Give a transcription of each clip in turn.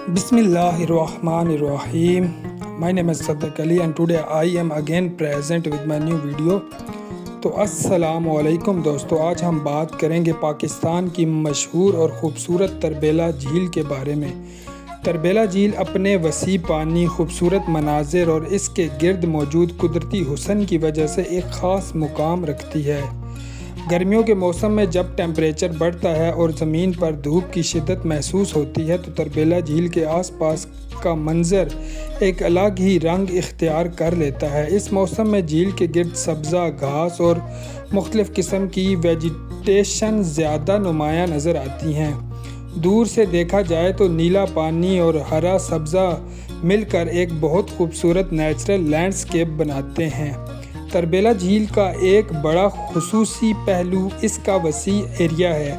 Bismillahirrahmanirrahim. My name is Saddiq Ali and today I am again present with my new video. تو السلام علیکم دوستو، آج ہم بات کریں گے پاکستان کی مشہور اور خوبصورت تربیلا جھیل کے بارے میں۔ تربیلا جھیل اپنے وسیع پانی، خوبصورت مناظر اور اس کے گرد موجود قدرتی حسن کی وجہ سے ایک خاص مقام رکھتی ہے۔ گرمیوں کے موسم میں جب ٹیمپریچر بڑھتا ہے اور زمین پر دھوپ کی شدت محسوس ہوتی ہے تو تربیلا جھیل کے آس پاس کا منظر ایک الگ ہی رنگ اختیار کر لیتا ہے۔ اس موسم میں جھیل کے گرد سبزہ گھاس اور مختلف قسم کی ویجیٹیشن زیادہ نمایاں نظر آتی ہیں۔ دور سے دیکھا جائے تو نیلا پانی اور ہرا سبزہ مل کر ایک بہت خوبصورت نیچرل لینڈسکیپ بناتے ہیں۔ تربیلا جھیل کا ایک بڑا خصوصی پہلو اس کا وسیع ایریا ہے۔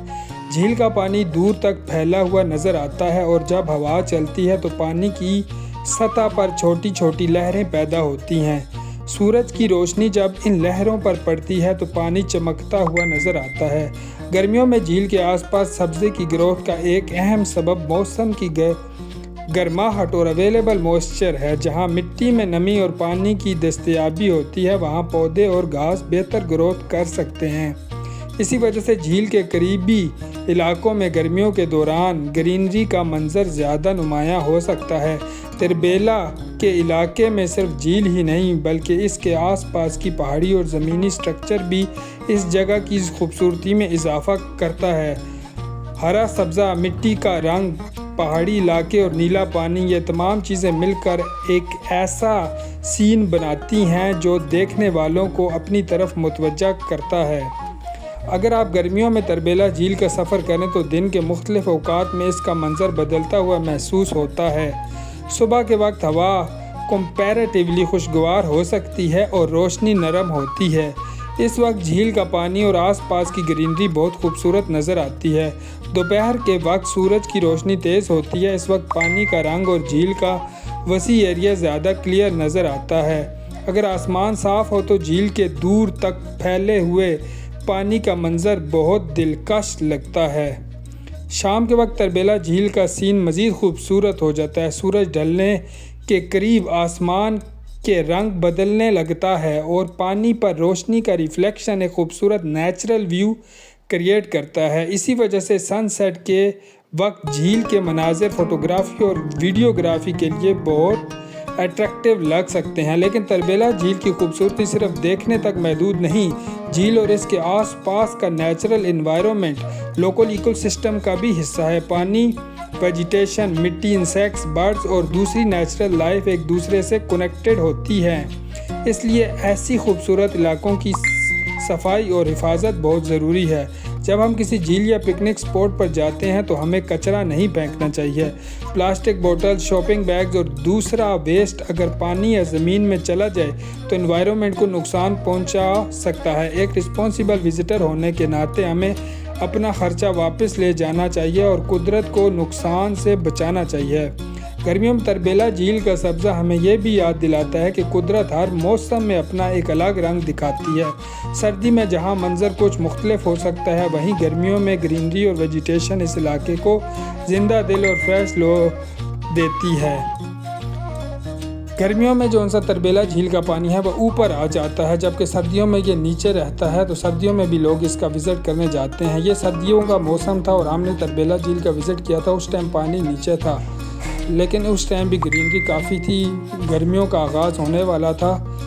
جھیل کا پانی دور تک پھیلا ہوا نظر آتا ہے اور جب ہوا چلتی ہے تو پانی کی سطح پر چھوٹی چھوٹی لہریں پیدا ہوتی ہیں۔ سورج کی روشنی جب ان لہروں پر پڑتی ہے تو پانی چمکتا ہوا نظر آتا ہے۔ گرمیوں میں جھیل کے آس پاس سبزے کی گروتھ کا ایک اہم سبب موسم کی گرماہٹ اور اویلیبل موئسچر ہے۔ جہاں مٹی میں نمی اور پانی کی دستیابی ہوتی ہے وہاں پودے اور گھاس بہتر گروتھ کر سکتے ہیں۔ اسی وجہ سے جھیل کے قریبی علاقوں میں گرمیوں کے دوران گرینری کا منظر زیادہ نمایاں ہو سکتا ہے۔ تربیلا کے علاقے میں صرف جھیل ہی نہیں بلکہ اس کے آس پاس کی پہاڑی اور زمینی سٹرکچر بھی اس جگہ کی خوبصورتی میں اضافہ کرتا ہے۔ ہرا سبزہ، مٹی کا رنگ، پہاڑی علاقے اور نیلا پانی، یہ تمام چیزیں مل کر ایک ایسا سین بناتی ہیں جو دیکھنے والوں کو اپنی طرف متوجہ کرتا ہے۔ اگر آپ گرمیوں میں تربیلا جھیل کا سفر کریں تو دن کے مختلف اوقات میں اس کا منظر بدلتا ہوا محسوس ہوتا ہے۔ صبح کے وقت ہوا کمپیریٹیولی خوشگوار ہو سکتی ہے اور روشنی نرم ہوتی ہے۔ اس وقت جھیل کا پانی اور آس پاس کی گرینری بہت خوبصورت نظر آتی ہے۔ دوپہر کے وقت سورج کی روشنی تیز ہوتی ہے، اس وقت پانی کا رنگ اور جھیل کا وسیع ایریا زیادہ کلیئر نظر آتا ہے۔ اگر آسمان صاف ہو تو جھیل کے دور تک پھیلے ہوئے پانی کا منظر بہت دلکش لگتا ہے۔ شام کے وقت تربیلا جھیل کا سین مزید خوبصورت ہو جاتا ہے۔ سورج ڈھلنے کے قریب آسمان کے رنگ بدلنے لگتا ہے اور پانی پر روشنی کا ریفلیکشن ایک خوبصورت نیچرل ویو کریٹ کرتا ہے۔ اسی وجہ سے سن سیٹ کے وقت جھیل کے مناظر فوٹوگرافی اور ویڈیوگرافی کے لیے بہت اٹریکٹیو لگ سکتے ہیں۔ لیکن تربیلا جھیل کی خوبصورتی صرف دیکھنے تک محدود نہیں، جھیل اور اس کے آس پاس کا natural environment local ecosystem کا بھی حصہ ہے۔ پانی، ویجیٹیشن، مٹی، انسیکٹس، برڈز اور دوسری نیچرل لائف ایک دوسرے سے کنیکٹڈ ہوتی ہے۔ اس لیے ایسی خوبصورت علاقوں کی صفائی اور حفاظت بہت ضروری ہے۔ جب ہم کسی جھیل یا پکنک اسپاٹ پر جاتے ہیں تو ہمیں کچرا نہیں پھینکنا چاہیے۔ پلاسٹک بوتل، شاپنگ بیگز اور دوسرا ویسٹ اگر پانی یا زمین میں چلا جائے تو انوائرمنٹ کو نقصان پہنچا سکتا ہے۔ ایک رسپانسیبل وزٹر ہونے کے ناطے ہمیں اپنا خرچہ واپس لے جانا چاہیے اور قدرت کو نقصان سے بچانا چاہیے۔ گرمیوں میں تربیلا جھیل کا سبزہ ہمیں یہ بھی یاد دلاتا ہے کہ قدرت ہر موسم میں اپنا ایک الگ رنگ دکھاتی ہے۔ سردی میں جہاں منظر کچھ مختلف ہو سکتا ہے وہیں گرمیوں میں گرینری اور ویجیٹیشن اس علاقے کو زندہ دل اور فریش لو دیتی ہے۔ گرمیوں میں جو تربیلا جھیل کا پانی ہے وہ اوپر آ جاتا ہے جبکہ سردیوں میں یہ نیچے رہتا ہے، تو سردیوں میں بھی لوگ اس کا وزٹ کرنے جاتے ہیں۔ یہ سردیوں کا موسم تھا اور ہم نے تربیلا جھیل کا وزٹ کیا تھا، اس ٹائم پانی نیچے تھا لیکن اس ٹائم بھی گرینری کافی تھی، گرمیوں کا آغاز ہونے والا تھا۔